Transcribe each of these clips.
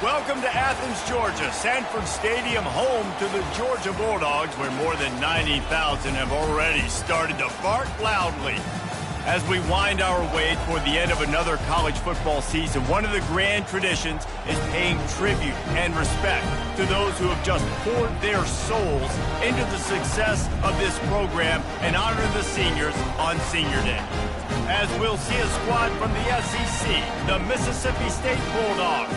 Welcome to Athens, Georgia, Sanford Stadium, home to the Georgia Bulldogs, where more than 90,000 have already started to bark loudly. As we wind our way toward the end of another college football season, one of the grand traditions is paying tribute and respect to those who have just poured their souls into the success of this program and honor the seniors on Senior Day. As we'll see a squad from the SEC, the Mississippi State Bulldogs,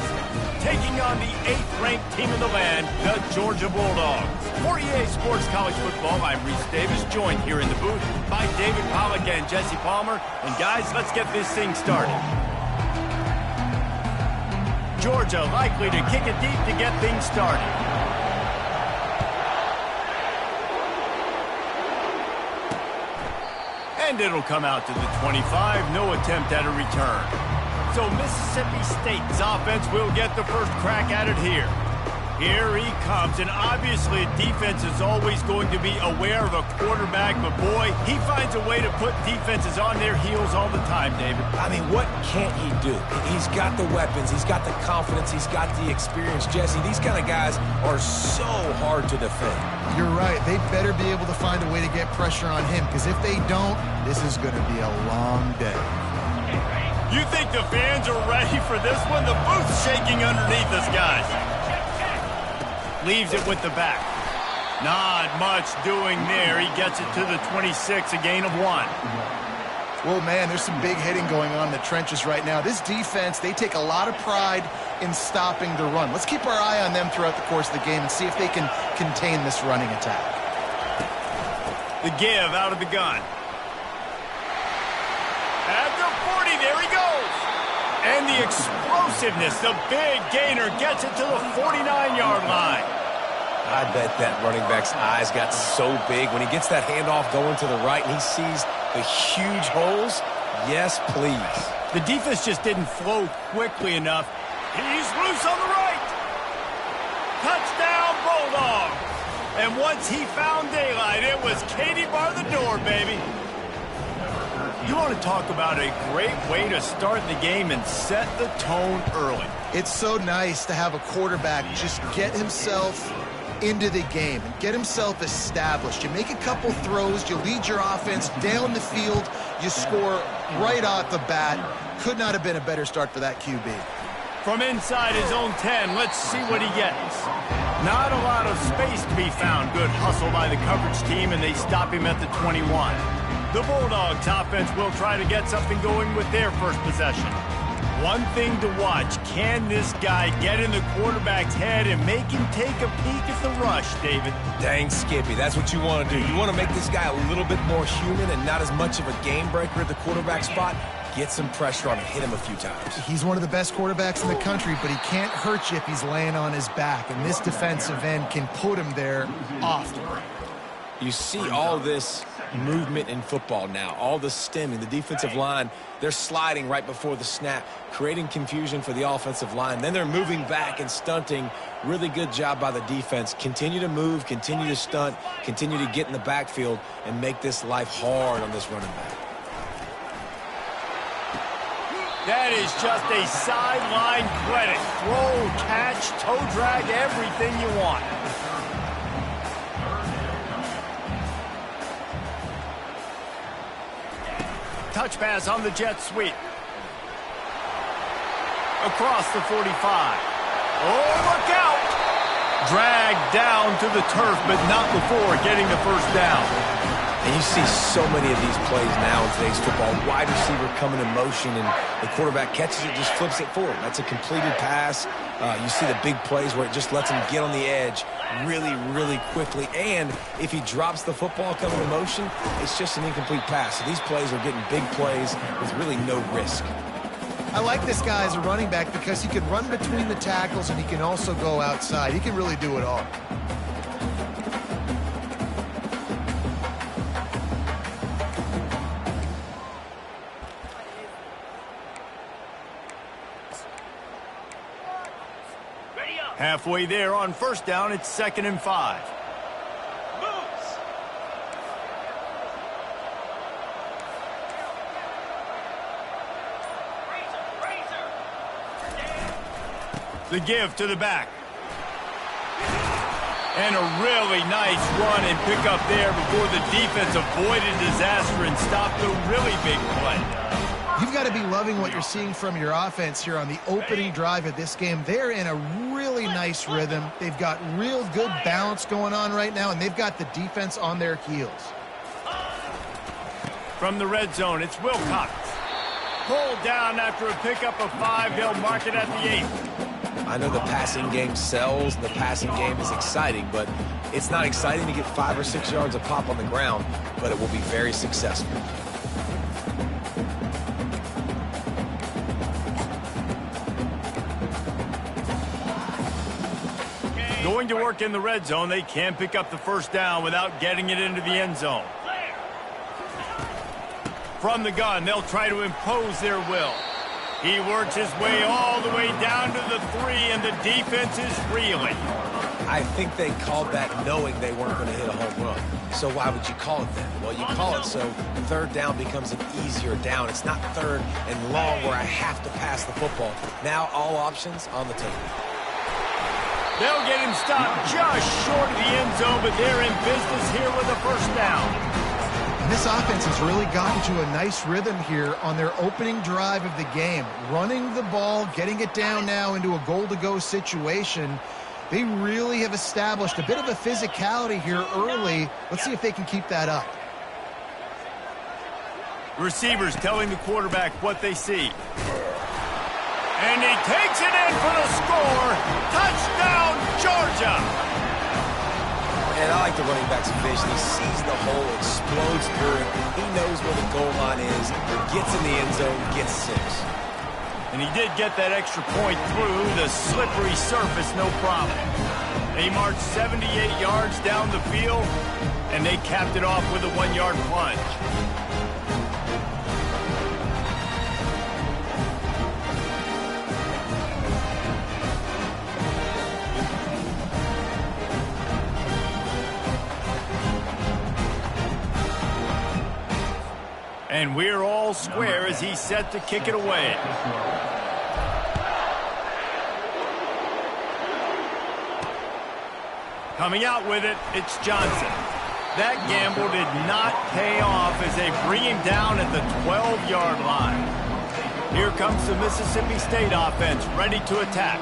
taking on the 8th-ranked team in the land, the Georgia Bulldogs. For EA Sports College Football, I'm Reese Davis, joined here in the booth by David Pollack and Jesse Palmer. And guys, let's get this thing started. Georgia likely to kick it deep to get things started. And it'll come out to the 25, no attempt at a return. So Mississippi State's offense will get the first crack at it here. Here he comes, and obviously defense is always going to be aware of a quarterback, but boy, he finds a way to put defenses on their heels all the time, David. I mean, what can't he do? He's got the weapons, he's got the confidence, he's got the experience. Jesse, these kind of guys are so hard to defend. You're right. They better be able to find a way to get pressure on him, because if they don't, this is going to be a long day. You think the fans are ready for this one? The booth's shaking underneath us, guys. Leaves it with the back. Not much doing there. He gets it to the 26, a gain of 1. Well, man, there's some big hitting going on in the trenches right now. This defense, they take a lot of pride in stopping the run. Let's keep our eye on them throughout the course of the game and see if they can contain this running attack. The give out of the gun. At the 40, there he goes. And the explosiveness, the big gainer gets it to the 49-yard line. I bet that running back's eyes got so big when he gets that handoff going to the right and he sees the huge holes. Yes, please. The defense just didn't flow quickly enough. He's loose on the right. Touchdown, Bulldogs. And once he found daylight, it was Katie bar the door, baby. You want to talk about a great way to start the game and set the tone early. It's so nice to have a quarterback just get himself into the game and get himself established. You make a couple throws, you lead your offense down the field, you score right off the bat. Could not have been a better start for that QB. From inside his own 10, let's see what he gets. Not a lot of space to be found. Good hustle by the coverage team, and they stop him at the 21. The Bulldogs offense will try to get something going with their first possession. One thing to watch, can this guy get in the quarterback's head and make him take a peek at the rush, David? Dang, Skippy, that's what you want to do. You want to make this guy a little bit more human and not as much of a game breaker at the quarterback spot. Get some pressure on him, hit him a few times. He's one of the best quarterbacks in the country, but he can't hurt you if he's laying on his back, and this defensive end can put him there often. You see all this movement in football now, all the stemming, the defensive line, they're sliding right before the snap, creating confusion for the offensive line. Then they're moving back and stunting. Really good job by the defense. Continue to move, continue to stunt, continue to get in the backfield and make this life hard on this running back. That is just a sideline credit. Throw, catch, toe drag, everything you want. Touch pass on the jet sweep. Across the 45. Oh, look out! Dragged down to the turf, but not before getting the first down. And you see so many of these plays now in today's football. Wide receiver coming in motion, and the quarterback catches it, just flips it forward. That's a completed pass. You see the big plays where it just lets him get on the edge really, really quickly. And if he drops the football coming in motion, it's just an incomplete pass. So these plays are getting big plays with really no risk. I like this guy as a running back because he can run between the tackles and he can also go outside. He can really do it all. Halfway there on first down, it's 2nd and 5. The give to the back. And a really nice run and pick up there before the defense avoided disaster and stopped the really big play. You've got to be loving what you're seeing from your offense here on the opening drive of this game. They're in a really nice rhythm. They've got real good balance going on right now, and they've got the defense on their heels. From the red zone, it's Wilcox. Pulled down after a pickup of 5. They'll mark it at the 8. I know the passing game sells, and the passing game is exciting, but it's not exciting to get 5 or 6 yards of pop on the ground, but it will be very successful. Going to work in the red zone, they can pick up the first down without getting it into the end zone. From the gun, they'll try to impose their will. He works his way all the way down to the 3, and the defense is reeling. I think they called that knowing they weren't going to hit a home run. So why would you call it that? Well, you call it so third down becomes an easier down. It's not third and long where I have to pass the football. Now all options on the table. They'll get him stopped just short of the end zone, but they're in business here with a first down. And this offense has really gotten to a nice rhythm here on their opening drive of the game. Running the ball, getting it down now into a goal-to-go situation. They really have established a bit of a physicality here early. Let's see if they can keep that up. Receivers telling the quarterback what they see. And he takes it in for the score. Touchdown, Georgia! And I like the running back's vision. He sees the hole, explodes through it. He knows where the goal line is, gets in the end zone, gets 6. And he did get that extra point through the slippery surface, no problem. They marched 78 yards down the field, and they capped it off with a 1-yard plunge. And we're all square as he's set to kick it away. Coming out with it, it's Johnson. That gamble did not pay off as they bring him down at the 12-yard line. Here comes the Mississippi State offense ready to attack.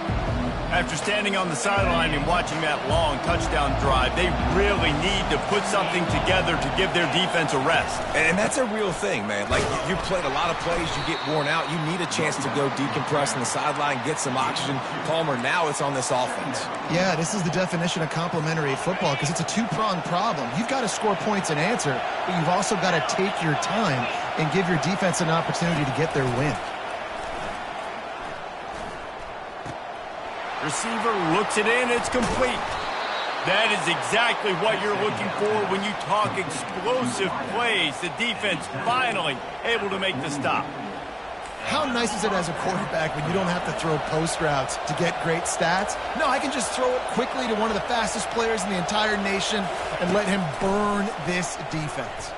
After standing on the sideline and watching that long touchdown drive, they really need to put something together to give their defense a rest. And that's a real thing, man. Like, you played a lot of plays, you get worn out, you need a chance to go decompress on the sideline, get some oxygen. Palmer, now it's on this offense. Yeah, this is the definition of complementary football because it's a two-pronged problem. You've got to score points and answer, but you've also got to take your time and give your defense an opportunity to get their win. Receiver looks it in, it's complete. That is exactly what you're looking for when you talk explosive plays. The defense finally able to make the stop. How nice is it as a quarterback when you don't have to throw post routes to get great stats? No, I can just throw it quickly to one of the fastest players in the entire nation and let him burn this defense.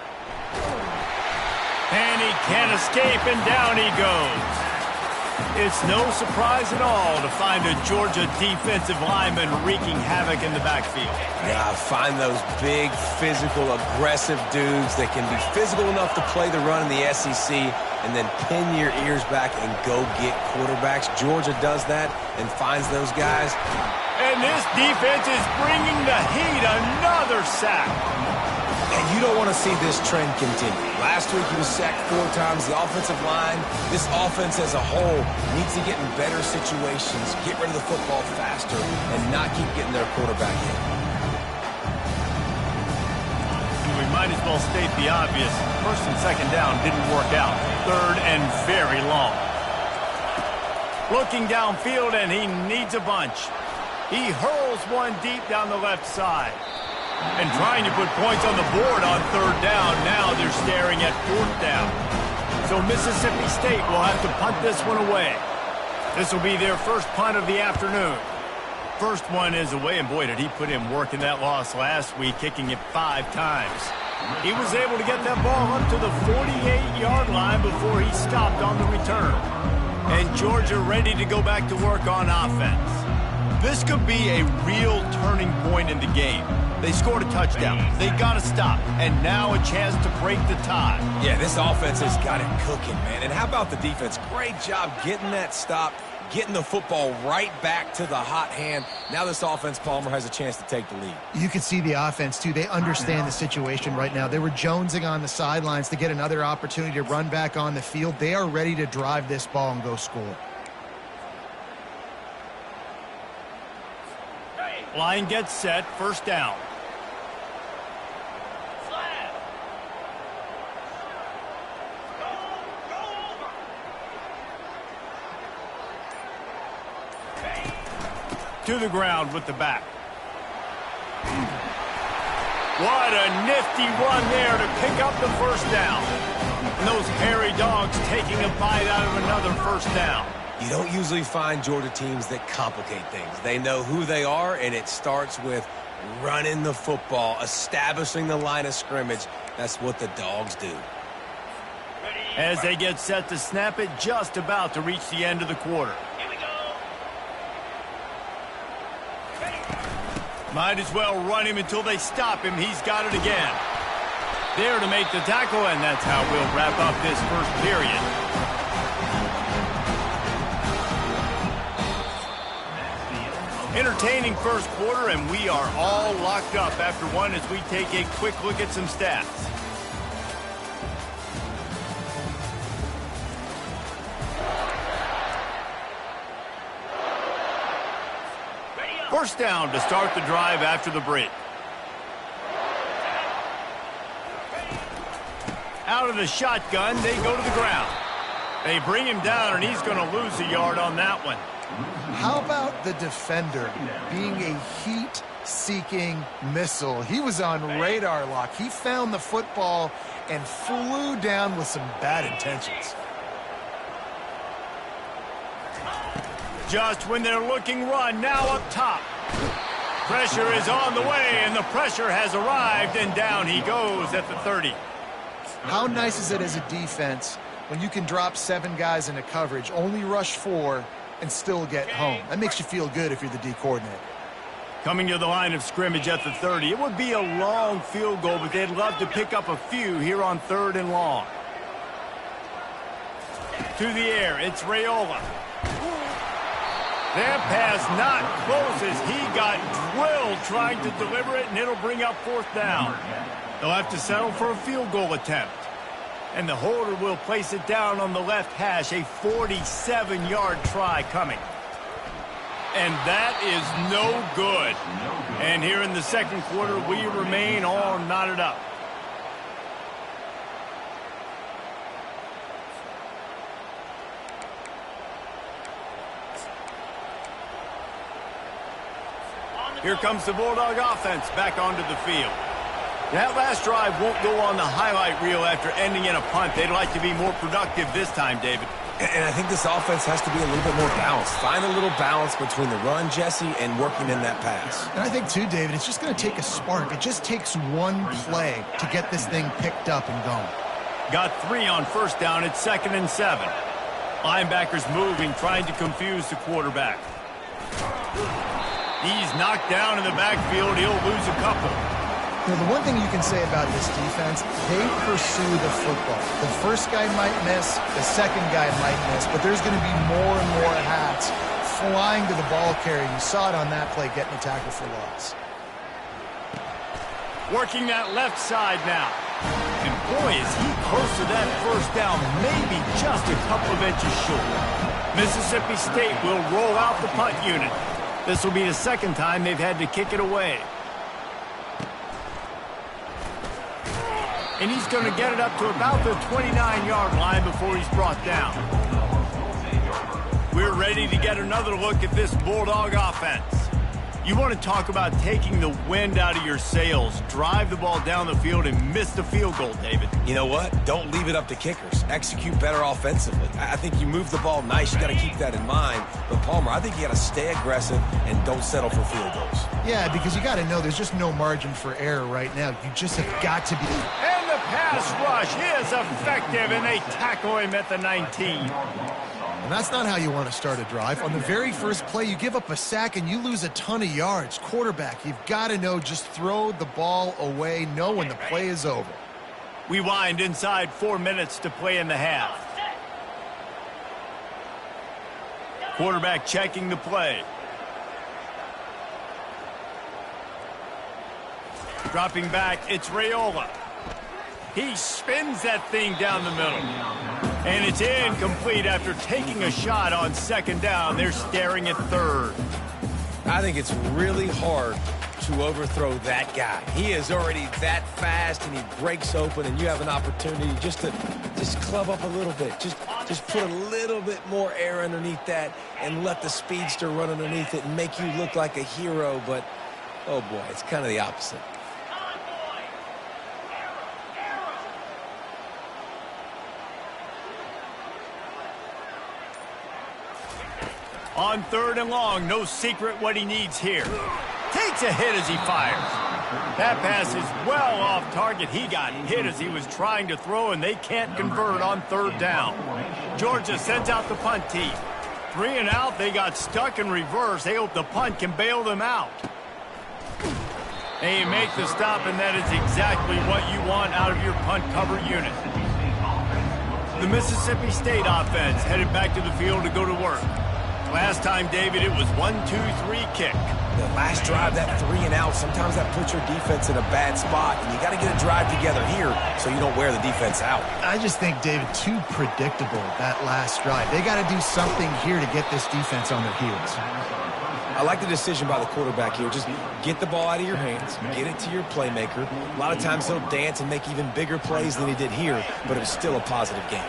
And he can't escape, and down he goes. It's no surprise at all to find a Georgia defensive lineman wreaking havoc in the backfield. Yeah, find those big, physical, aggressive dudes that can be physical enough to play the run in the SEC and then pin your ears back and go get quarterbacks. Georgia does that and finds those guys. And this defense is bringing the heat. Another sack. And you don't want to see this trend continue. Last week he was sacked 4 times. The offensive line, this offense as a whole, needs to get in better situations, get rid of the football faster, and not keep getting their quarterback hit. We might as well state the obvious. First and second down didn't work out. Third and very long. Looking downfield, and he needs a bunch. He hurls one deep down the left side. And trying to put points on the board on third down. Now they're staring at fourth down. So Mississippi State will have to punt this one away. This will be their first punt of the afternoon. First one is away, and boy, did he put in work in that loss last week, kicking it 5 times. He was able to get that ball up to the 48-yard line before he stopped on the return. And Georgia ready to go back to work on offense. This could be a real turning point in the game. They scored a touchdown. They got to stop. And now a chance to break the tie. Yeah, this offense has got it cooking, man. And how about the defense? Great job getting that stop, getting the football right back to the hot hand. Now this offense, Palmer, has a chance to take the lead. You can see the offense, too. They understand the situation right now. They were jonesing on the sidelines to get another opportunity to run back on the field. They are ready to drive this ball and go score. Line gets set, first down. To the ground with the back. What a nifty run there to pick up the first down. And those hairy dogs taking a bite out of another first down. You don't usually find Georgia teams that complicate things. They know who they are, and it starts with running the football, establishing the line of scrimmage. That's what the dogs do. As they get set to snap it, just about to reach the end of the quarter. Might as well run him until they stop him. He's got it again. There to make the tackle, and that's how we'll wrap up this first period. Entertaining first quarter, and we are all locked up after one as we take a quick look at some stats. First down to start the drive after the break. Out of the shotgun, they go to the ground. They bring him down, and he's going to lose a yard on that one. How about the defender being a heat-seeking missile? He was on radar lock. He found the football and flew down with some bad intentions. Just when they're looking run, now up top. Pressure is on the way, and the pressure has arrived, and down he goes at the 30. How nice is it as a defense when you can drop 7 guys into coverage, only rush 4, and still get home? That makes you feel good if you're the D coordinator. Coming to the line of scrimmage at the 30. It would be a long field goal, but they'd love to pick up a few here on 3rd and long. To the air, it's Raiola. That pass not close as he got drilled trying to deliver it, and it'll bring up 4th down. They'll have to settle for a field goal attempt. And the holder will place it down on the left hash, a 47-yard try coming. And that is no good. And here in the second quarter, we remain all knotted up. Here comes the Bulldog offense back onto the field. That last drive won't go on the highlight reel after ending in a punt. They'd like to be more productive this time, David. And I think this offense has to be a little bit more balanced. Find a little balance between the run, Jesse, and working in that pass. And I think, too, David, it's just going to take a spark. It just takes one play to get this thing picked up and going. Got 3 on first down. It's 2nd and 7. Linebackers moving, trying to confuse the quarterback. He's knocked down in the backfield. He'll lose a couple. You know, the one thing you can say about this defense, they pursue the football. The first guy might miss, the second guy might miss, but there's going to be more and more hats flying to the ball carrier. You saw it on that play, getting a tackle for loss. Working that left side now. And boy, is he close to that first down, maybe just a couple of inches short. Mississippi State will roll out the punt unit. This will be the second time they've had to kick it away. And he's going to get it up to about the 29-yard line before he's brought down. We're ready to get another look at this Bulldog offense. You want to talk about taking the wind out of your sails, drive the ball down the field, and miss the field goal, David. You know what? Don't leave it up to kickers. Execute better offensively. I think you move the ball nice. You got to keep that in mind. But, Palmer, I think you got to stay aggressive and don't settle for field goals. Yeah, because you got to know there's just no margin for error right now. You just have got to be. And the pass rush is effective, and they tackle him at the 19. And that's not how you want to start a drive. On the very first play, you give up a sack and you lose a ton of yards. Quarterback, you've got to know, just throw the ball away, know when the play is over. We wind inside 4 minutes to play in the half. Quarterback checking the play. Dropping back, it's Raiola. He spins that thing down the middle. And it's incomplete after taking a shot on second down. They're staring at third. I think it's really hard to overthrow that guy. He is already that fast, and he breaks open, and you have an opportunity just to club up a little bit. Just put a little bit more air underneath that and let the speedster run underneath it and make you look like a hero. But, oh, boy, it's kind of the opposite. On third and long, no secret what he needs here. Takes a hit as he fires. That pass is well off target. He got hit as he was trying to throw, and they can't convert on third down. Georgia sends out the punt team. 3 and out, they got stuck in reverse. They hope the punt can bail them out. They make the stop, and that is exactly what you want out of your punt cover unit. The Mississippi State offense headed back to the field to go to work. Last time, David, it was 1-2-3 kick. The last drive, that 3 and out, sometimes that puts your defense in a bad spot, and you got to get a drive together here so you don't wear the defense out. I just think, David, too predictable, that last drive. They got to do something here to get this defense on their heels. I like the decision by the quarterback here. Just get the ball out of your hands, get it to your playmaker. A lot of times he'll dance and make even bigger plays than he did here, but it was still a positive game.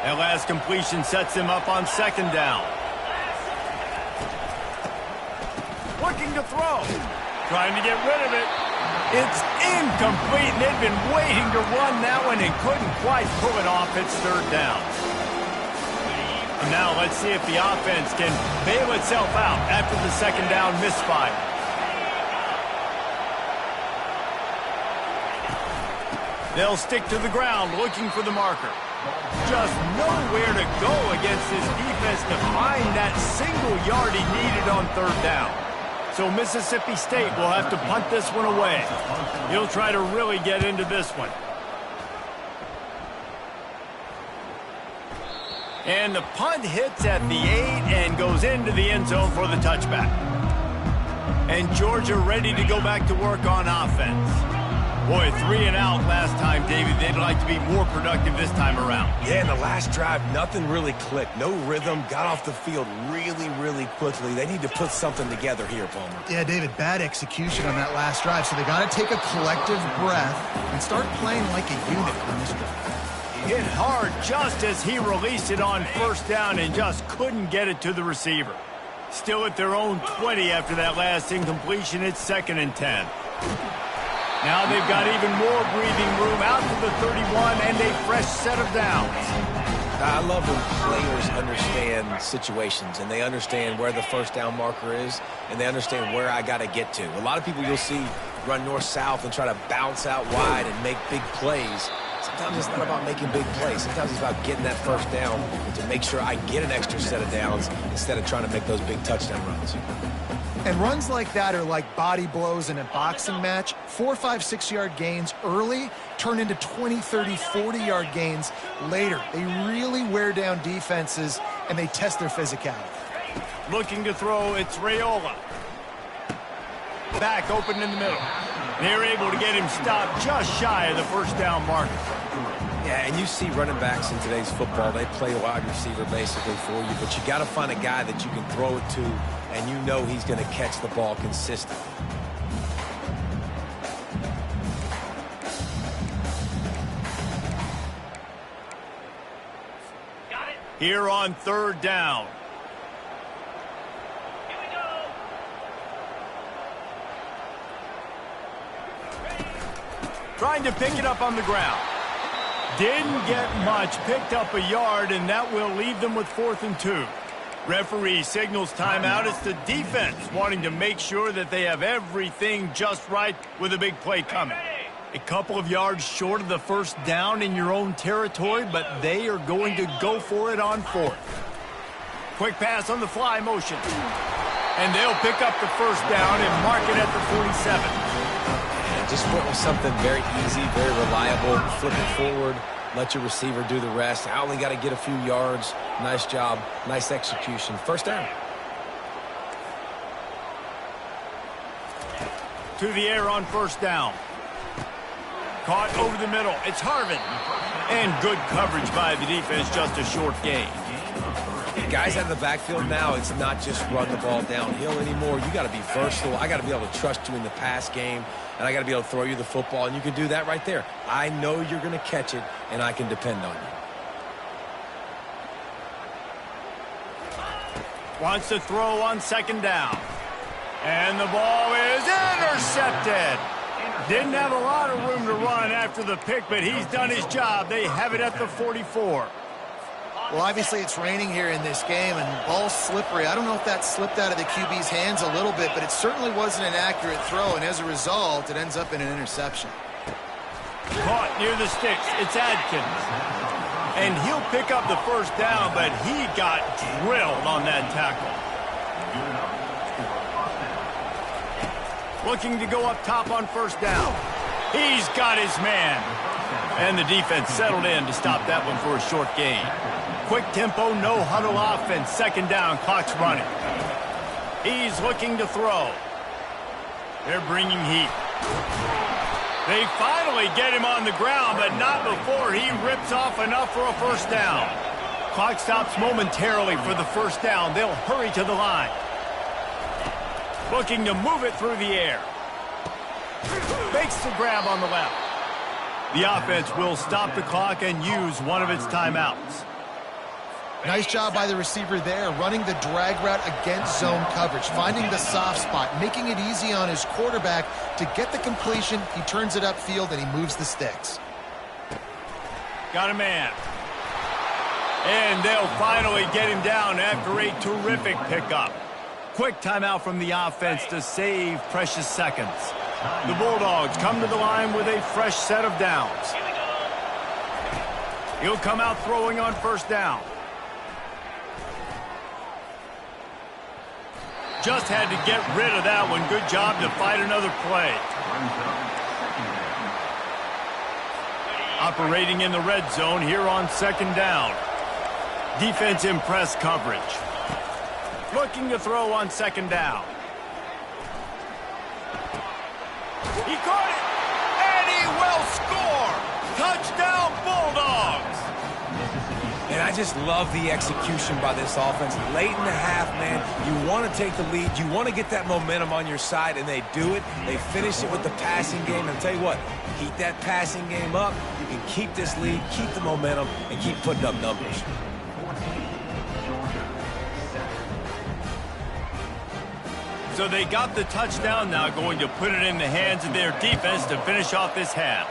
That last completion sets him up on second down. Looking to throw. Trying to get rid of it. It's incomplete, and they've been waiting to run that one and couldn't quite pull it off. It's third down. And now let's see if the offense can bail itself out after the second down misfire. They'll stick to the ground looking for the marker. Just nowhere to go against this defense to find that single yard he needed on third down. So Mississippi State will have to punt this one away. He'll try to really get into this one. And the punt hits at the 8 and goes into the end zone for the touchback. And Georgia ready to go back to work on offense. Boy, 3 and out last time, David. They'd like to be more productive this time around. Yeah, in the last drive, nothing really clicked. No rhythm. Got off the field really, really quickly. They need to put something together here, Palmer. Yeah, David, bad execution on that last drive. So they got to take a collective breath and start playing like a unit on this drive. Hit hard just as he released it on first down and just couldn't get it to the receiver. Still at their own 20 after that last incompletion. It's 2nd and 10. Now they've got even more breathing room out to the 31 and a fresh set of downs. I love when players understand situations and they understand where the first down marker is and they understand where I got to get to. A lot of people you'll see run north-south and try to bounce out wide and make big plays. Sometimes it's not about making big plays. Sometimes it's about getting that first down and to make sure I get an extra set of downs instead of trying to make those big touchdown runs. And runs like that are like body blows in a boxing match. 4, 5, 6-yard gains early turn into 20, 30, 40-yard gains later. They really wear down defenses, and they test their physicality. Looking to throw, it's Raiola. Back open in the middle. They're able to get him stopped just shy of the first down marker. Yeah, and you see running backs in today's football, they play wide receiver basically for you, but you got to find a guy that you can throw it to, and you know he's going to catch the ball consistently. Here on third down. Here we go. Trying to pick it up on the ground. Didn't get much, picked up a yard, and that will leave them with 4th and 2. Referee signals timeout. It's the defense wanting to make sure that they have everything just right with a big play coming. A couple of yards short of the first down in your own territory, but they are going to go for it on 4th. Quick pass on the fly motion. And they'll pick up the first down and mark it at the 47. And just went with something very easy, very reliable. Flip it forward, let your receiver do the rest. I only got to get a few yards. Nice job, nice execution. First down. To the air on first down. Caught over the middle. It's Harvin. And good coverage by the defense, just a short gain. Guys out of the backfield now, it's not just run the ball downhill anymore. You got to be versatile. I got to be able to trust you in the pass game, and I got to be able to throw you the football, and you can do that right there. I know you're going to catch it, and I can depend on you. Wants to throw on second down. And the ball is intercepted. Didn't have a lot of room to run after the pick, but he's done his job. They have it at the 44. Well, obviously it's raining here in this game, and the ball's slippery. I don't know if that slipped out of the QB's hands a little bit, but it certainly wasn't an accurate throw, and as a result, it ends up in an interception. Caught near the sticks. It's Adkins. And he'll pick up the first down, but he got drilled on that tackle. Looking to go up top on first down. He's got his man. And the defense settled in to stop that one for a short gain. Quick tempo, no huddle offense. Second down, clock's running. He's looking to throw. They're bringing heat. They finally get him on the ground, but not before he rips off enough for a first down. Clock stops momentarily for the first down. They'll hurry to the line. Looking to move it through the air. Makes the grab on the left. The offense will stop the clock and use one of its timeouts. Nice job by the receiver there, running the drag route against zone coverage, finding the soft spot, making it easy on his quarterback to get the completion. He turns it upfield and he moves the sticks. Got a man. And they'll finally get him down after a terrific pickup. Quick timeout from the offense to save precious seconds. The Bulldogs come to the line with a fresh set of downs. He'll come out throwing on first down. Just had to get rid of that one. Good job to fight another play. Operating in the red zone here on second down. Defense in press coverage. Looking to throw on second down. He caught it, and he will score. Touchdown, Bulldogs. And I just love the execution by this offense. Late in the half, man, you want to take the lead. You want to get that momentum on your side, and they do it. They finish it with the passing game. And I'll tell you what, keep that passing game up. You can keep this lead, keep the momentum, and keep putting up numbers. So they got the touchdown now, going to put it in the hands of their defense to finish off this half.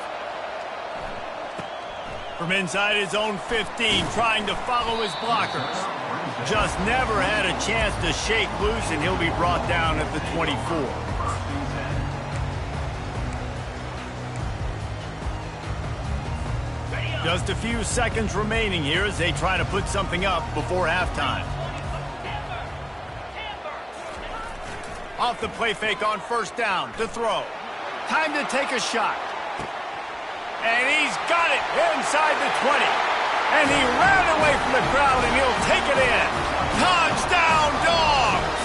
From inside his own 15, trying to follow his blockers. Just never had a chance to shake loose, and he'll be brought down at the 24. Just a few seconds remaining here as they try to put something up before halftime. Off the play fake on first down to throw. Time to take a shot. And he's got it inside the 20. And he ran away from the crowd, and he'll take it in. Touchdown, Dogs!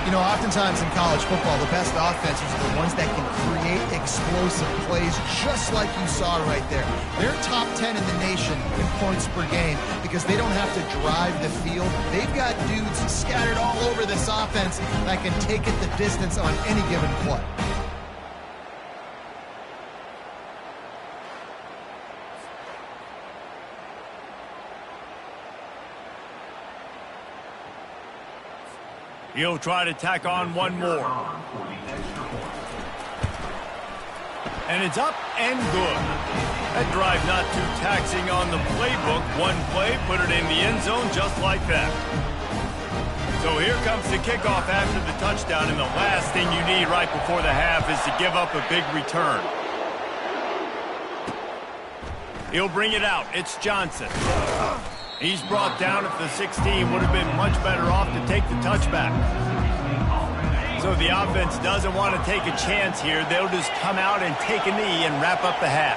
You know, oftentimes in college football, the best offenses are the ones that can create explosive plays, just like you saw right there. They're top 10 in the nation in points per game because they don't have to drive the field. They've got dudes scattered all over this offense that can take it the distance on any given play. He'll try to tack on one more. And it's up and good. That drive not too taxing on the playbook. One play, put it in the end zone just like that. So here comes the kickoff after the touchdown, and the last thing you need right before the half is to give up a big return. He'll bring it out. It's Johnson. He's brought down at the 16. Would have been much better off to take the touchback. So the offense doesn't want to take a chance here. They'll just come out and take a knee and wrap up the half.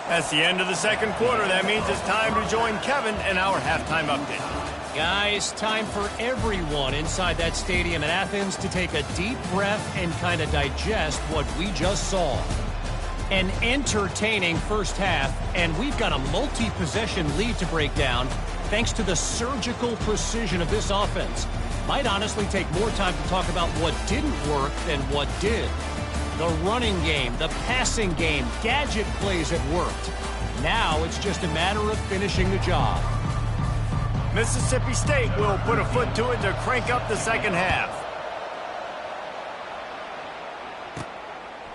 That's the end of the second quarter. That means it's time to join Kevin in our halftime update. Guys, time for everyone inside that stadium in Athens to take a deep breath and kind of digest what we just saw. An entertaining first half, and we've got a multi-possession lead to break down thanks to the surgical precision of this offense. Might honestly take more time to talk about what didn't work than what did. The running game, the passing game, gadget plays have worked. Now it's just a matter of finishing the job. Mississippi State will put a foot to it to crank up the second half.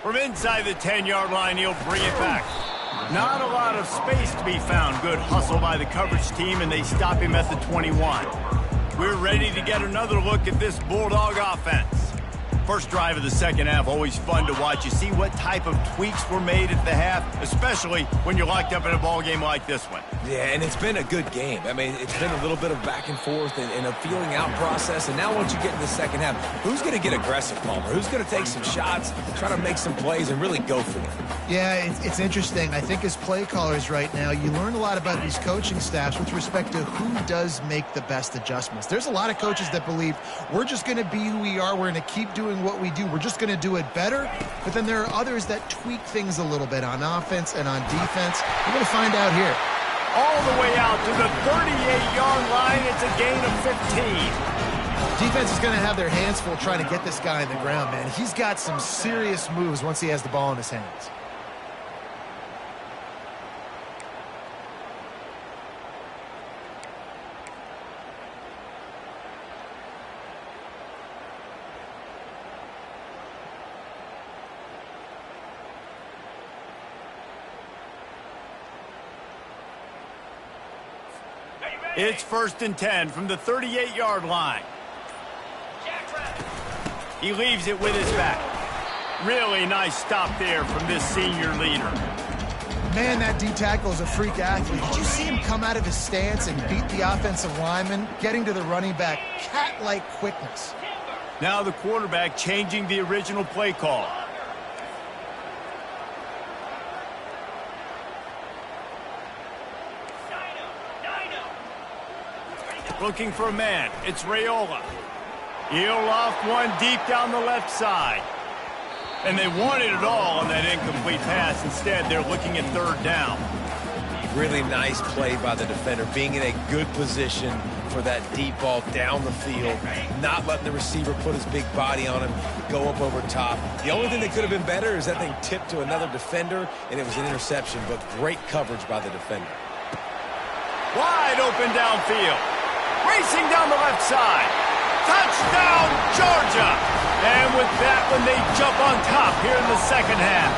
From inside the 10-yard line, he'll bring it back. Not a lot of space to be found. Good hustle by the coverage team, and they stop him at the 21. We're ready to get another look at this Bulldog offense. First drive of the second half, always fun to watch. You see what type of tweaks were made at the half, especially when you're locked up in a ball game like this one. Yeah, and it's been a good game. I mean, it's been a little bit of back and forth and a feeling out process. And now once you get in the second half, who's going to get aggressive, Palmer? Who's going to take some shots, try to make some plays, and really go for it? Yeah, it's interesting. I think as play callers right now, you learn a lot about these coaching staffs with respect to who does make the best adjustments. There's a lot of coaches that believe we're just going to be who we are. We're going to keep doing what we do. We're just going to do it better. But then there are others that tweak things a little bit on offense and on defense. We're going to find out here. All the way out to the 38-yard line. It's a gain of 15. Defense is going to have their hands full trying to get this guy in the ground, man. He's got some serious moves once he has the ball in his hands. It's 1st and 10 from the 38-yard line. He leaves it with his back. Really nice stop there from this senior leader. Man, that D tackle is a freak athlete. Did you see him come out of his stance and beat the offensive lineman, getting to the running back? Cat-like quickness. Now the quarterback changing the original play call. Looking for a man. It's Raiola. He'll loft one deep down the left side. And they wanted it all on that incomplete pass. Instead, they're looking at 3rd down. Really nice play by the defender, being in a good position for that deep ball down the field, not letting the receiver put his big body on him, go up over top. The only thing that could have been better is that thing tipped to another defender, and it was an interception, but great coverage by the defender. Wide open downfield. Racing down the left side. Touchdown, Georgia! And with that one, they jump on top here in the second half.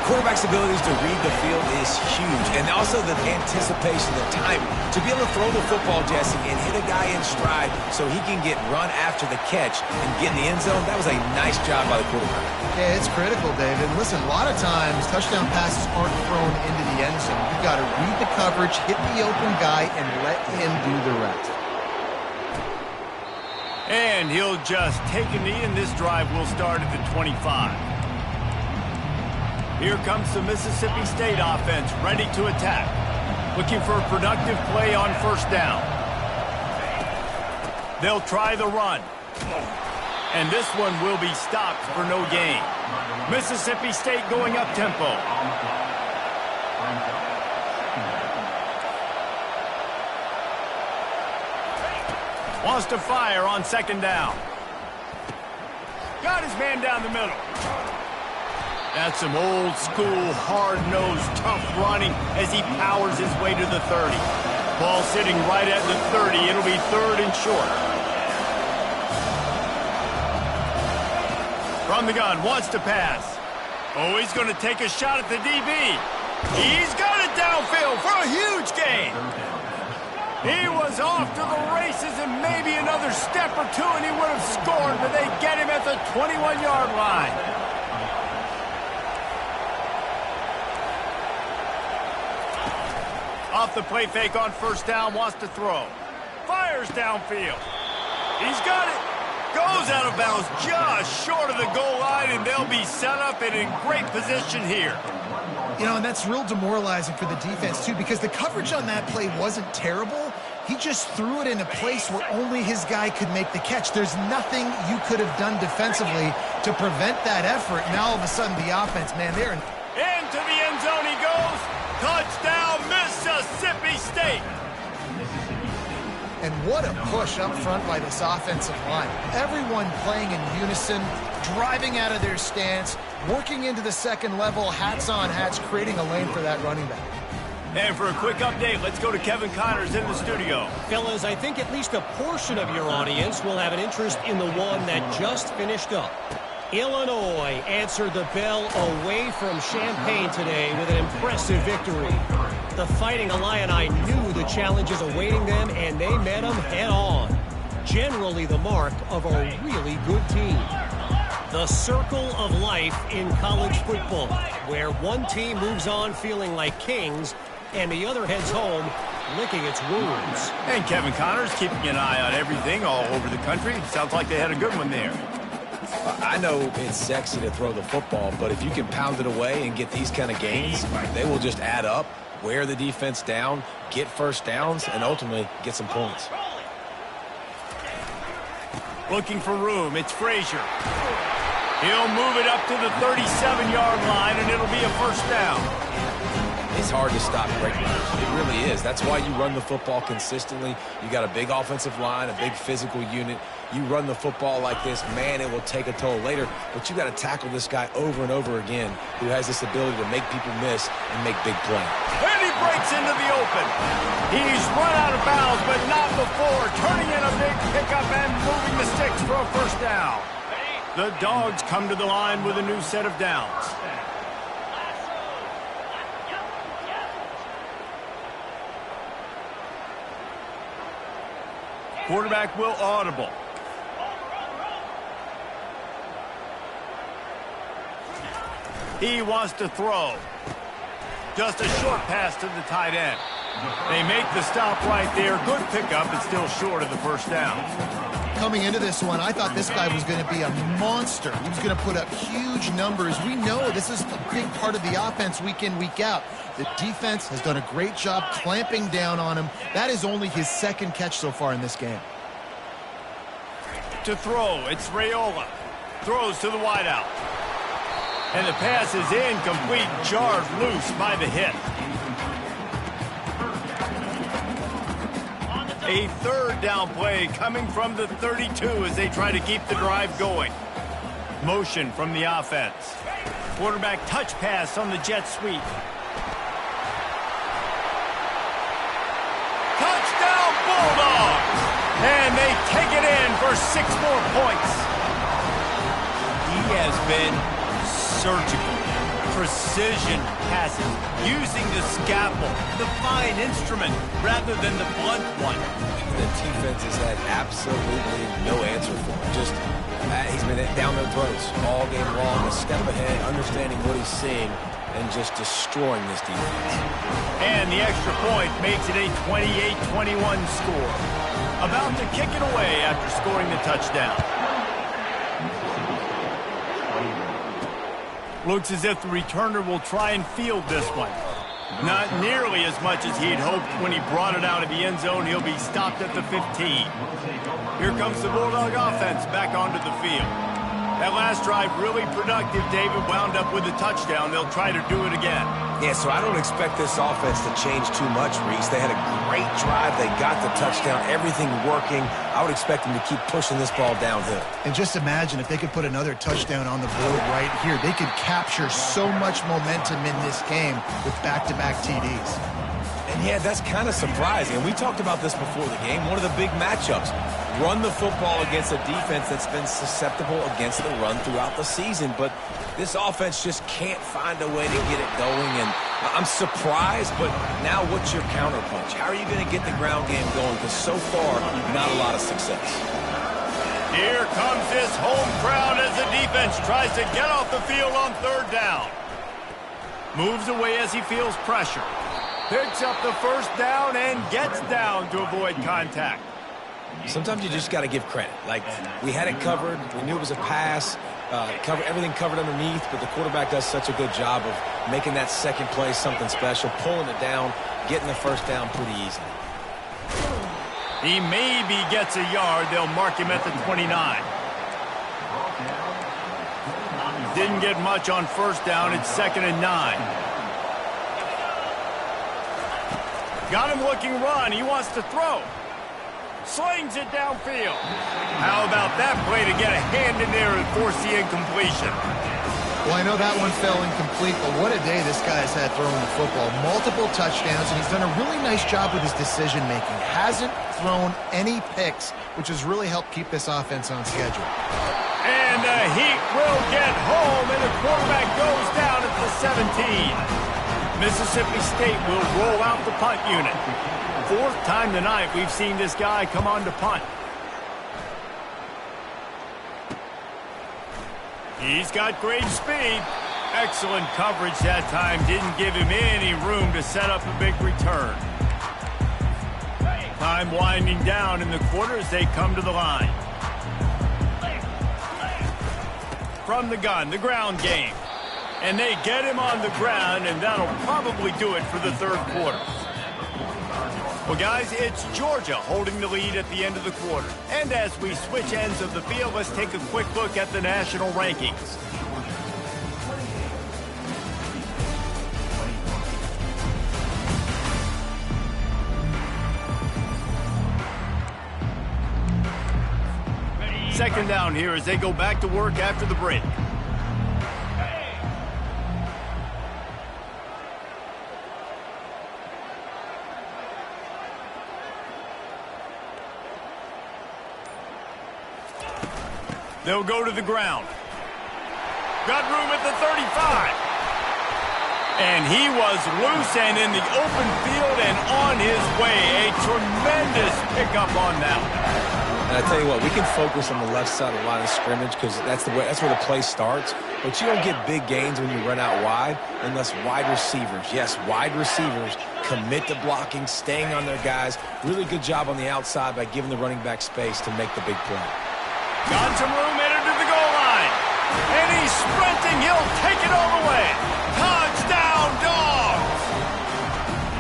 Quarterback's abilities to read the field is huge, and also the anticipation, the timing. To be able to throw the football, Jesse, and hit a guy in stride so he can get run after the catch and get in the end zone, that was a nice job by the quarterback. Yeah, it's critical, David. Listen, a lot of times, touchdown passes aren't thrown into the end zone. You've got to read the coverage, hit the open guy, and let him do the rest. And he'll just take a knee, and this drive will start at the 25. Here comes the Mississippi State offense, ready to attack. Looking for a productive play on 1st down. They'll try the run. And this one will be stopped for no gain. Mississippi State going up tempo. Wants to fire on 2nd down. Got his man down the middle. That's some old-school, hard-nosed, tough running as he powers his way to the 30. Ball sitting right at the 30. It'll be 3rd and short. From the gun, wants to pass. Oh, he's going to take a shot at the DB. He's got it downfield for a huge gain. He was off to the races and maybe another step or two and he would have scored, but they get him at the 21-yard line. Off the play fake on first down, wants to throw. Fires downfield. He's got it. Goes out of bounds just short of the goal line, and they'll be set up and in great position here. You know, and that's real demoralizing for the defense, too, because the coverage on that play wasn't terrible. He just threw it in a place where only his guy could make the catch. There's nothing you could have done defensively to prevent that effort. Now, all of a sudden, the offense, man, they're in. Into the end zone he goes. Touchdown, Mississippi State. And what a push up front by this offensive line. Everyone playing in unison, driving out of their stance, working into the second level, hats on hats, creating a lane for that running back. And for a quick update, let's go to Kevin Connors in the studio. Fellas, I think at least a portion of your audience will have an interest in the one that just finished up. Illinois answered the bell away from Champaign today with an impressive victory. The Fighting Illini knew the challenges awaiting them, and they met them head-on. Generally the mark of a really good team. The circle of life in college football, where one team moves on feeling like kings, and the other heads home licking its wounds. And Kevin Connors keeping an eye on everything all over the country. Sounds like they had a good one there. I know it's sexy to throw the football, but if you can pound it away and get these kind of gains, they will just add up, wear the defense down, get first downs, and ultimately get some points. Looking for room, it's Frazier. He'll move it up to the 37-yard line, and it'll be a first down. It's hard to stop great runners. It really is. That's why you run the football consistently. You got a big offensive line, a big physical unit. You run the football like this, man, it will take a toll later. But you got to tackle this guy over and over again who has this ability to make people miss and make big plays. And he breaks into the open. He's run out of bounds, but not before. Turning in a big pickup and moving the sticks for a first down. The Dogs come to the line with a new set of downs. Quarterback will audible. He wants to throw. Just a short pass to the tight end. They make the stop right there. Good pickup, but still short of the first down. Coming into this one, I thought this guy was going to be a monster. He was going to put up huge numbers. We know this is a big part of the offense week in, week out. The defense has done a great job clamping down on him. That is only his second catch so far in this game. To throw, it's Raiola. Throws to the wideout. And the pass is incomplete, jarred loose by the hit. A third down play coming from the 32 as they try to keep the drive going. Motion from the offense. Quarterback touch pass on the jet sweep. Touchdown Bulldogs! And they take it in for 6 more points. He has been surgical. Precision passes, using the scalpel, the fine instrument, rather than the blunt one. The defense has had absolutely no answer for him. Just, he's been down their throats all game long, a step ahead, understanding what he's seeing, and just destroying this defense. And the extra point makes it a 28-21 score. About to kick it away after scoring the touchdown. Looks as if the returner will try and field this one. Not nearly as much as he'd hoped when he brought it out of the end zone. He'll be stopped at the 15. Here comes the Bulldog offense back onto the field. That last drive really productive. David wound up with a touchdown. They'll try to do it again. Yeah, so I don't expect this offense to change too much, Reese. They had a great drive. They got the touchdown. Everything working. I would expect them to keep pushing this ball downhill. And just imagine if they could put another touchdown on the board right here. They could capture so much momentum in this game with back-to-back TDs. And yeah, that's kind of surprising. And we talked about this before the game. One of the big matchups. Run the football against a defense that's been susceptible against the run throughout the season. But this offense just can't find a way to get it going. And I'm surprised, but now what's your counterpunch? How are you going to get the ground game going? Because so far, not a lot of success. Here comes this home crowd as the defense tries to get off the field on third down. Moves away as he feels pressure. Picks up the first down and gets down to avoid contact. Sometimes you just got to give credit. Like, we had it covered. We knew it was a pass. Everything covered underneath, but the quarterback does such a good job of making that second play something special, pulling it down, getting the first down pretty easy. He maybe gets a yard. They'll mark him at the 29. Didn't get much on first down. It's 2nd and 9. Got him looking run. He wants to throw. Slings it downfield. How about that play to get a hand in there and force the incompletion? Well, I know that one fell incomplete, but what a day this guy has had throwing the football. Multiple touchdowns, and he's done a really nice job with his decision-making. Hasn't thrown any picks, which has really helped keep this offense on schedule. And the Heat will get home, and the quarterback goes down at the 17. Mississippi State will roll out the punt unit. 4th time tonight we've seen this guy come on to punt. He's got great speed. Excellent coverage that time. Didn't give him any room to set up a big return. Time winding down in the quarter as they come to the line. From the gun, the ground game. And they get him on the ground, and that'll probably do it for the 3rd quarter. Well, guys, it's Georgia holding the lead at the end of the quarter. And as we switch ends of the field, let's take a quick look at the national rankings. Second down here as they go back to work after the break. They'll go to the ground. Got room at the 35. And he was loose and in the open field and on his way. A tremendous pickup on that one. And I tell you what, we can focus on the left side of the line of scrimmage because that's where the play starts. But you don't get big gains when you run out wide unless wide receivers, yes, wide receivers, commit to blocking, staying on their guys. Really good job on the outside by giving the running back space to make the big play. Got some room, entered to the goal line. And he's sprinting. He'll take it all the way. Touchdown, Dogs!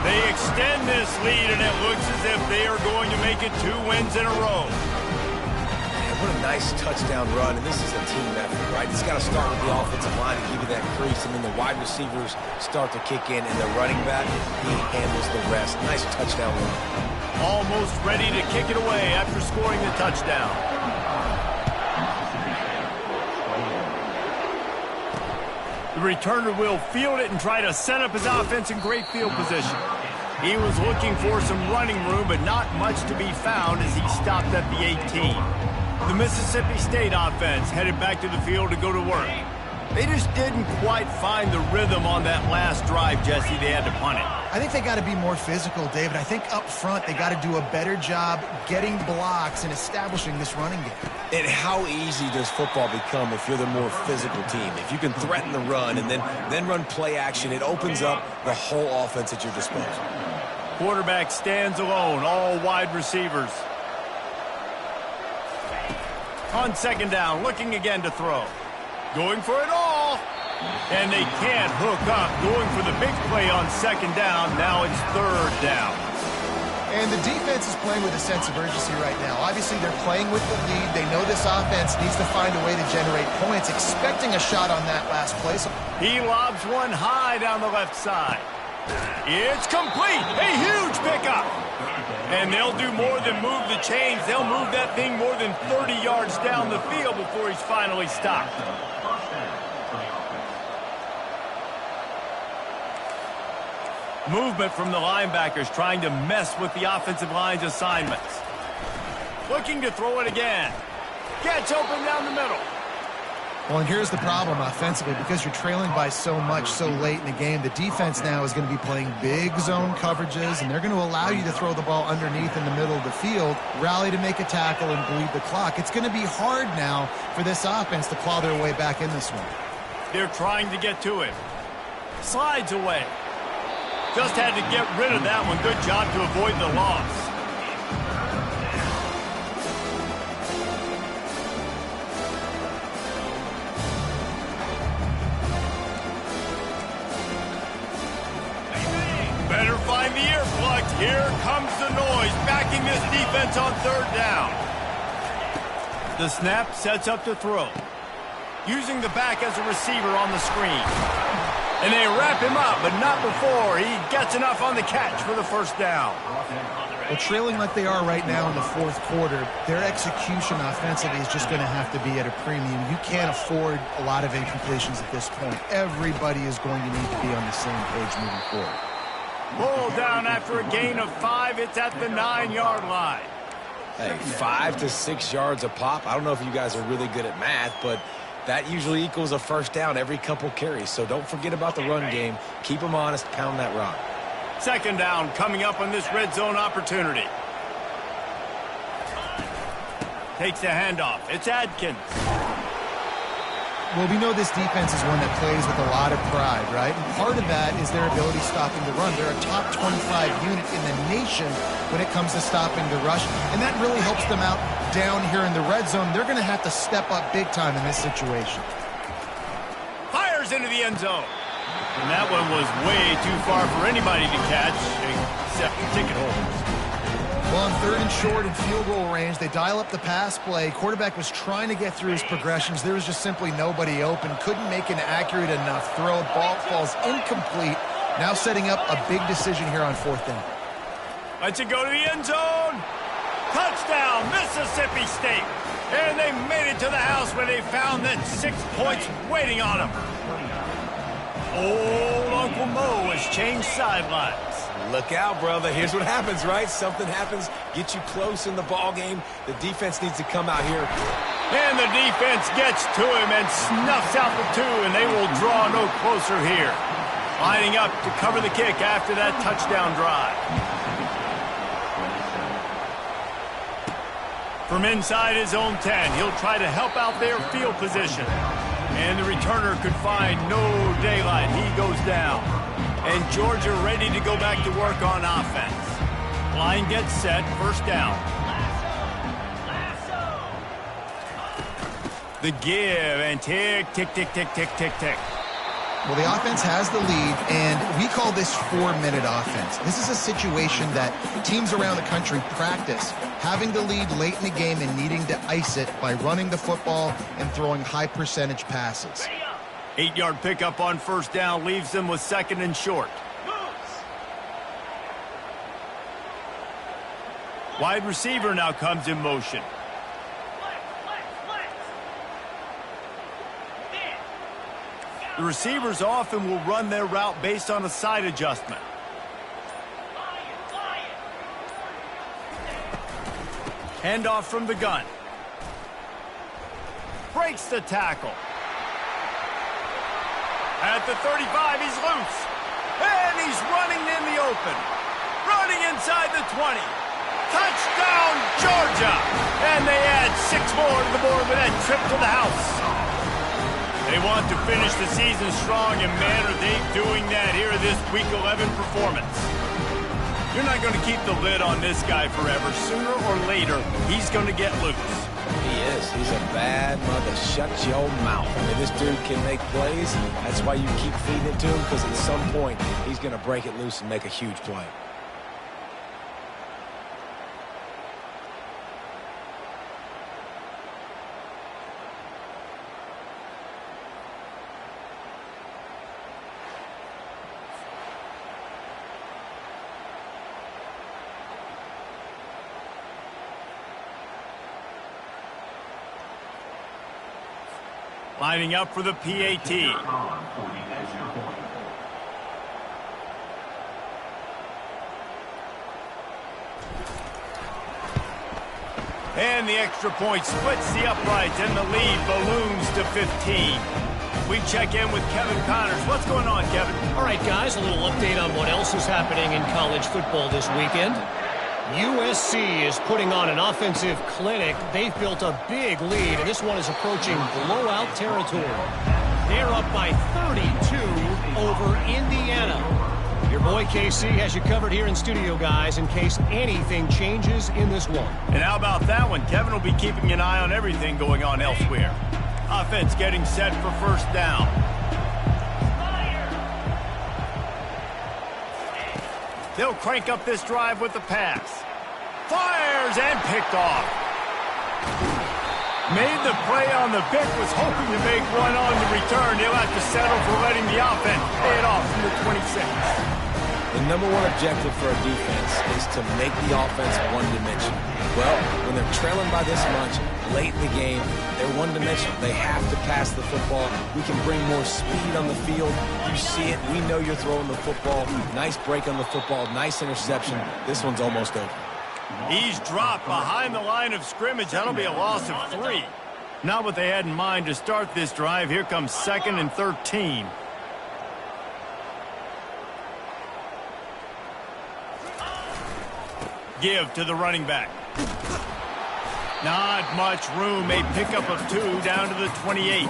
They extend this lead, and it looks as if they are going to make it 2 wins in a row. Man, what a nice touchdown run, and this is a team effort, right? It's got to start with the offensive line to give you that crease, and then the wide receivers start to kick in, and the running back, he handles the rest. Nice touchdown run. Almost ready to kick it away after scoring the touchdown. The returner will field it and try to set up his offense in great field position. He was looking for some running room, but not much to be found as he stopped at the 18. The Mississippi State offense headed back to the field to go to work. They just didn't quite find the rhythm on that last drive, Jesse. They had to punt it. I think they got to be more physical, David. I think up front they got to do a better job getting blocks and establishing this running game. And how easy does football become if you're the more physical team? If you can threaten the run and then run play action, it opens up the whole offense at your disposal. Quarterback stands alone, all wide receivers. On second down, looking again to throw. Going for it all. And they can't hook up. Going for the big play on second down. Now it's 3rd down. And the defense is playing with a sense of urgency right now. Obviously, they're playing with the lead. They know this offense needs to find a way to generate points, expecting a shot on that last play. He lobs one high down the left side. It's complete. A huge pickup. And they'll do more than move the chains. They'll move that thing more than 30 yards down the field before he's finally stopped. Movement from the linebackers trying to mess with the offensive line's assignments. Looking to throw it again. Gets open down the middle. Well, and here's the problem offensively. Because you're trailing by so much so late in the game, the defense now is going to be playing big zone coverages, and they're going to allow you to throw the ball underneath in the middle of the field, rally to make a tackle, and bleed the clock. It's going to be hard now for this offense to claw their way back in this one. They're trying to get to it. Slides away. Just had to get rid of that one. Good job to avoid the loss. Better find the earplugs. Here comes the noise, backing this defense on third down. The snap sets up to throw. Using the back as a receiver on the screen. And they wrap him up, but not before he gets enough on the catch for the first down. Well, trailing like they are right now in the fourth quarter, their execution offensively is just going to have to be at a premium. You can't afford a lot of incompletions at this point. Everybody is going to need to be on the same page moving forward. Ball down after a gain of 5. It's at the 9-yard line. Hey, 5 to 6 yards a pop. I don't know if you guys are really good at math, but that usually equals a first down every couple carries. So don't forget about the run game. Keep them honest. Pound that rock. Second down coming up on this red zone opportunity. Takes the handoff. It's Adkins. Well, we know this defense is one that plays with a lot of pride, right? And part of that is their ability stopping the run. They're a top 25 unit in the nation when it comes to stopping the rush, and that really helps them out down here in the red zone. They're going to have to step up big time in this situation. Fires into the end zone. And that one was way too far for anybody to catch, except ticket holders. Well, on third and short and field goal range, they dial up the pass play. Quarterback was trying to get through his progressions. There was just simply nobody open. Couldn't make an accurate enough throw. Ball falls incomplete. Now setting up a big decision here on fourth down. Lets it go to the end zone. Touchdown, Mississippi State. And they made it to the house where they found that 6 points waiting on them. Old Uncle Mo has changed sidelines. Look out, brother. Here's what happens, right? Something happens, get you close in the ball game. The defense needs to come out here. And the defense gets to him and snuffs out the 2, and they will draw no closer here. Lining up to cover the kick after that touchdown drive. From inside his own 10, he'll try to help out their field position. And the returner could find no daylight. He goes down. And Georgia ready to go back to work on offense. Line gets set, first down. The give, and tick, tick, tick, tick, tick, tick, tick. Well, the offense has the lead, and we call this 4-minute offense. This is a situation that teams around the country practice, having the lead late in the game and needing to ice it by running the football and throwing high-percentage passes. 8-yard pickup on first down leaves them with second and short. Wide receiver now comes in motion. The receivers often will run their route based on a side adjustment. Handoff from the gun. Breaks the tackle. At the 35, he's loose. And he's running in the open. Running inside the 20. Touchdown, Georgia! And they add 6 more to the board with that trip to the house. They want to finish the season strong, and man, are they doing that here in this Week 11 performance. You're not going to keep the lid on this guy forever. Sooner or later, he's going to get loose. He is. He's a bad mother. Shut your mouth. I mean, this dude can make plays. That's why you keep feeding it to him, because at some point, he's going to break it loose and make a huge play. Lining up for the PAT. And the extra point splits the uprights, and the lead balloons to 15. We check in with Kevin Connors. What's going on, Kevin? All right, guys, a little update on what else is happening in college football this weekend. USC is putting on an offensive clinic. They've built a big lead, and this one is approaching blowout territory. They're up by 32 over Indiana. Your boy KC has you covered here in studio, guys, in case anything changes in this one. And how about that one? Kevin will be keeping an eye on everything going on elsewhere. Offense getting set for first down. They'll crank up this drive with the pass. Fires and picked off. Made the play on the pick, was hoping to make one on the return. They'll have to settle for letting the offense pay it off from the 26. The number one objective for a defense is to make the offense one-dimensional. Well, when they're trailing by this much late in the game, they're one-dimensional. They have to pass the football. We can bring more speed on the field. You see it. We know you're throwing the football. Nice break on the football. Nice interception. This one's almost over. He's dropped behind the line of scrimmage. That'll be a loss of 3. Not what they had in mind to start this drive. Here comes 2nd and 13. Give to the running back. Not much room. A pickup of 2 down to the 28.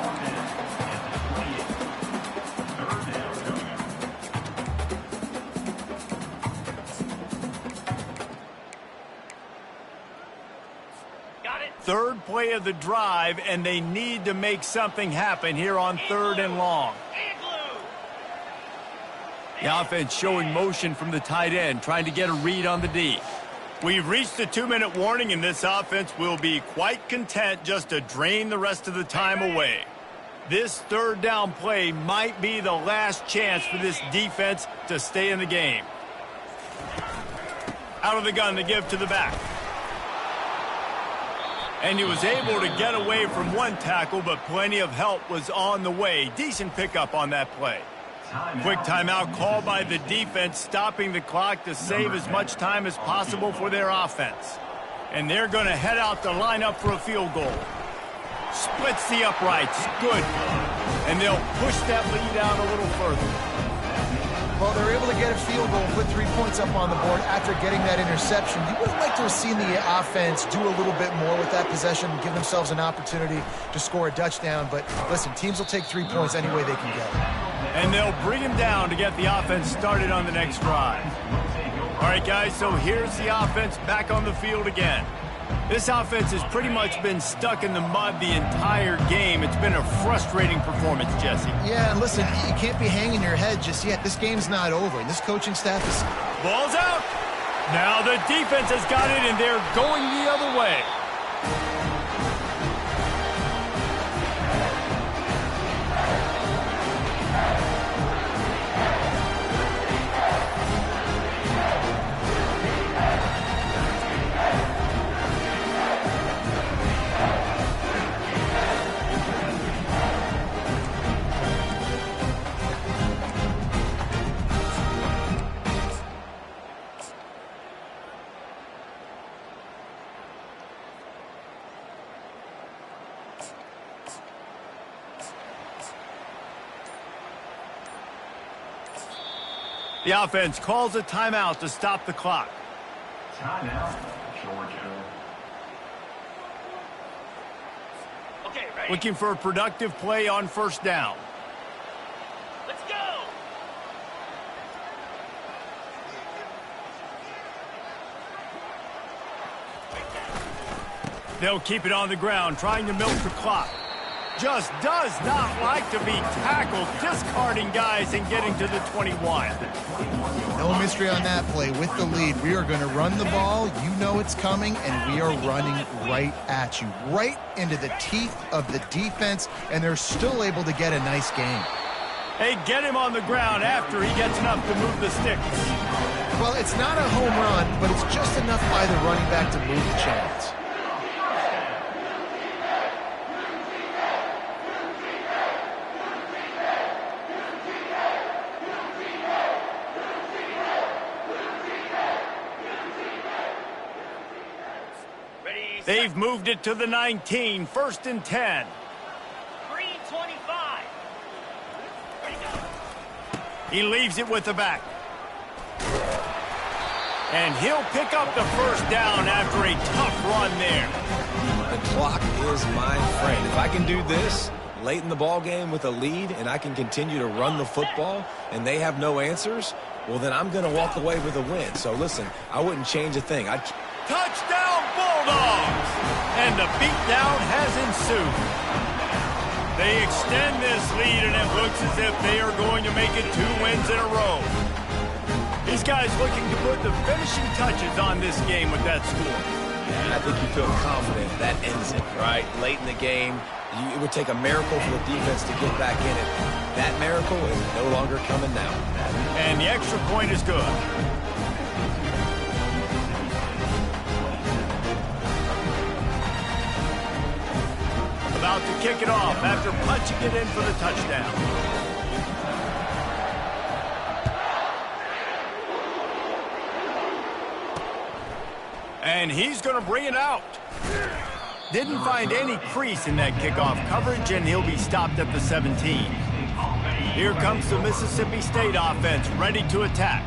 Third play of the drive, and they need to make something happen here on 3rd and long. The offense showing motion from the tight end, trying to get a read on the D. We've reached the 2-minute warning, and this offense will be quite content just to drain the rest of the time away. This 3rd down play might be the last chance for this defense to stay in the game. Out of the gun, the give to the back. And he was able to get away from one tackle, but plenty of help was on the way. Decent pickup on that play. Quick timeout called by the defense, stopping the clock to save as much time as possible for their offense. And they're going to head out to line up for a field goal. Splits the uprights. Good. And they'll push that lead out a little further. Well, they're able to get a field goal and put 3 points up on the board after getting that interception. You would have liked to have seen the offense do a little bit more with that possession and give themselves an opportunity to score a touchdown. But listen, teams will take 3 points any way they can get it. And they'll bring him down to get the offense started on the next drive. All right, guys, so here's the offense back on the field again. This offense has pretty much been stuck in the mud the entire game. It's been a frustrating performance, Jesse. Yeah, and listen, you can't be hanging your head just yet. This game's not over, and this coaching staff is... Ball's out. Now the defense has got it, and they're going the other way. The offense calls a timeout to stop the clock. Timeout, Georgia. Okay, ready? Looking for a productive play on first down. Let's go! They'll keep it on the ground, trying to milk the clock. Just does not like to be tackled, discarding guys and getting to the 21. No mystery on that play. With the lead, we are going to run the ball. You know it's coming, and we are running right at you, right into the teeth of the defense, and they're still able to get a nice gain. Hey, get him on the ground after he gets enough to move the sticks. Well, it's not a home run, but it's just enough by the running back to move the chains. They've moved it to the 19, 1st and 10. 3:25. Ready to go. He leaves it with the back. And he'll pick up the first down after a tough run there. The clock is my friend. If I can do this late in the ball game with a lead and I can continue to run the football and they have no answers, well, then I'm going to walk away with a win. So, listen, I wouldn't change a thing. Touchdown, Bulldogs! And the beatdown has ensued. They extend this lead, and it looks as if they are going to make it 2 wins in a row. These guys looking to put the finishing touches on this game with that score. And I think you feel confident that ends it, right? Late in the game, it would take a miracle for the defense to get back in it. That miracle is no longer coming now. And the extra point is good. About to kick it off after punching it in for the touchdown. And he's going to bring it out. Didn't find any crease in that kickoff coverage, and he'll be stopped at the 17. Here comes the Mississippi State offense, ready to attack.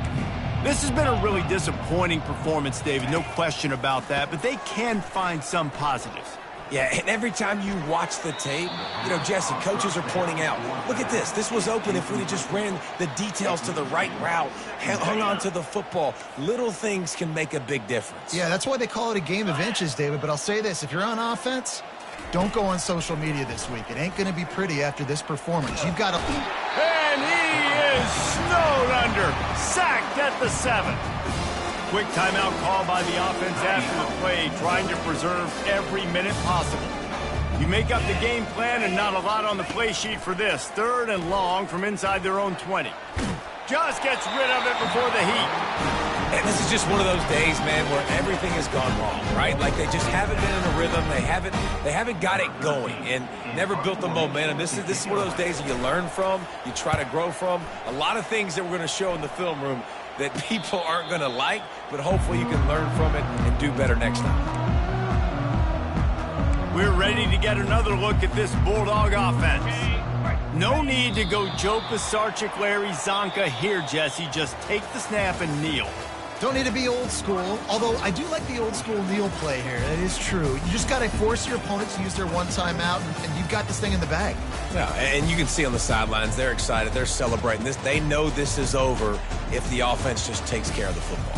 This has been a really disappointing performance, David, no question about that, but they can find some positives. Yeah, and every time you watch the tape, you know, Jesse, coaches are pointing out, look at this. This was open if we'd have just ran the details to the right route, hung on to the football. Little things can make a big difference. Yeah, that's why they call it a game of inches, David. But I'll say this, if you're on offense, don't go on social media this week. It ain't going to be pretty after this performance. You've got to... And he is snowed under, sacked at the 7. Quick timeout call by the offense after the play, trying to preserve every minute possible. You make up the game plan and not a lot on the play sheet for this. 3rd and long from inside their own 20. Just gets rid of it before the heat. And this is just one of those days, man, where everything has gone wrong, right? Like they just haven't been in a rhythm. They haven't got it going and never built the momentum. This is one of those days that you learn from, you try to grow from. A lot of things that we're going to show in the film room that people aren't going to like, but hopefully you can learn from it and do better next time. We're ready to get another look at this Bulldog offense. No need to go Joe Pisarcik, Larry Zonka here, Jesse. Just take the snap and kneel. Don't need to be old school, although I do like the old school kneel play here. That is true. You just got to force your opponents to use their one timeout, and you've got this thing in the bag. Yeah, and you can see on the sidelines, they're excited. They're celebrating this. They know this is over if the offense just takes care of the football.